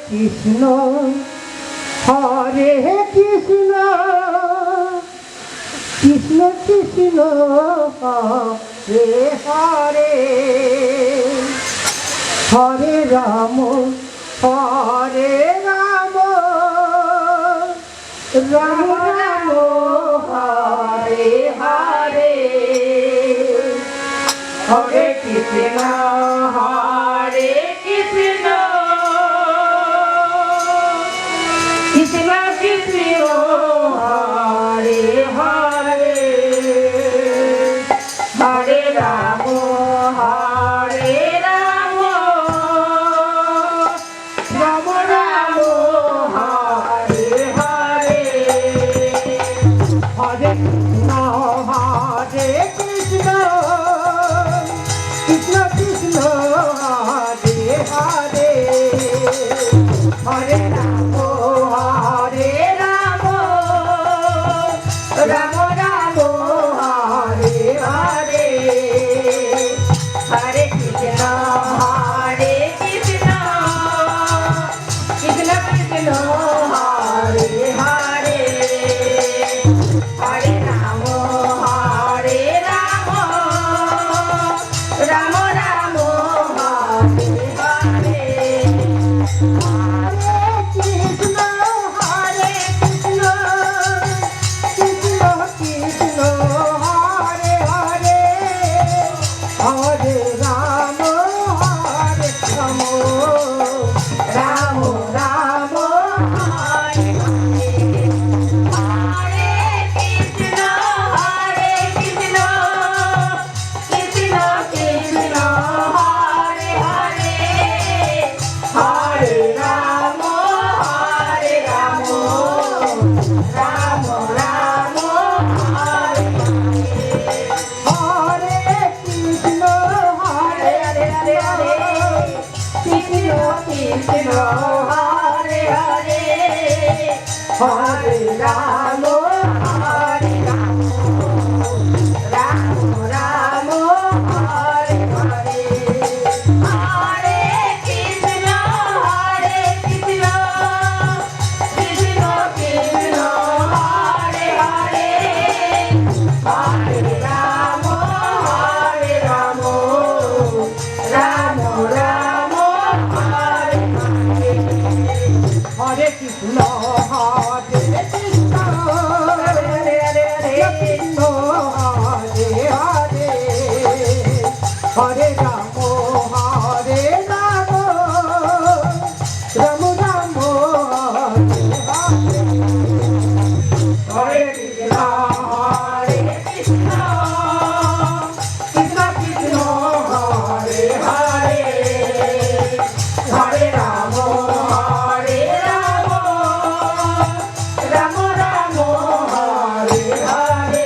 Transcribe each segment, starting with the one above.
Krishna Hare Krishna Krishna Krishna Hare Hare Hare Ram Hare Ram Ram Ram Hare Hare Hare Krishna Hare Krishna Krishna Krishna Hare Hare Hare Ram Hare Ram Ram Ram Hare Hare Hare Krishna Hare Krishna Krishna Krishna Hare Hare Hare Ram Hare Ram Ram Ram Hare Hare Hare Krishna Hare Krishna Krishna Krishna Hare Hare Hare Ram Hare Ram Ram Ram Hare Hare Krishna Hare Hare Hare Rama Hare Rama Rama Rama Hare Hare Hare Krishna Hare Krishna Krishna Krishna Hare Hare Hare Rama Hare Rama Rama Rama Hare Krishna Hare Krishna Hare Krishna Hare Hare Hare Rama Hare Rama Rama Rama Hare Hare Hare Krishna Hare Krishna Krishna Krishna Hare Hare Hare Rama Hare Rama Rama Rama Hare Hare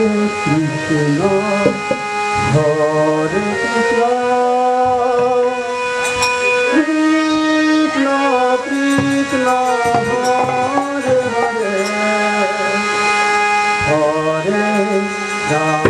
Krishna Hare Krishna Krishna Krishna Hare Hare Hare Ram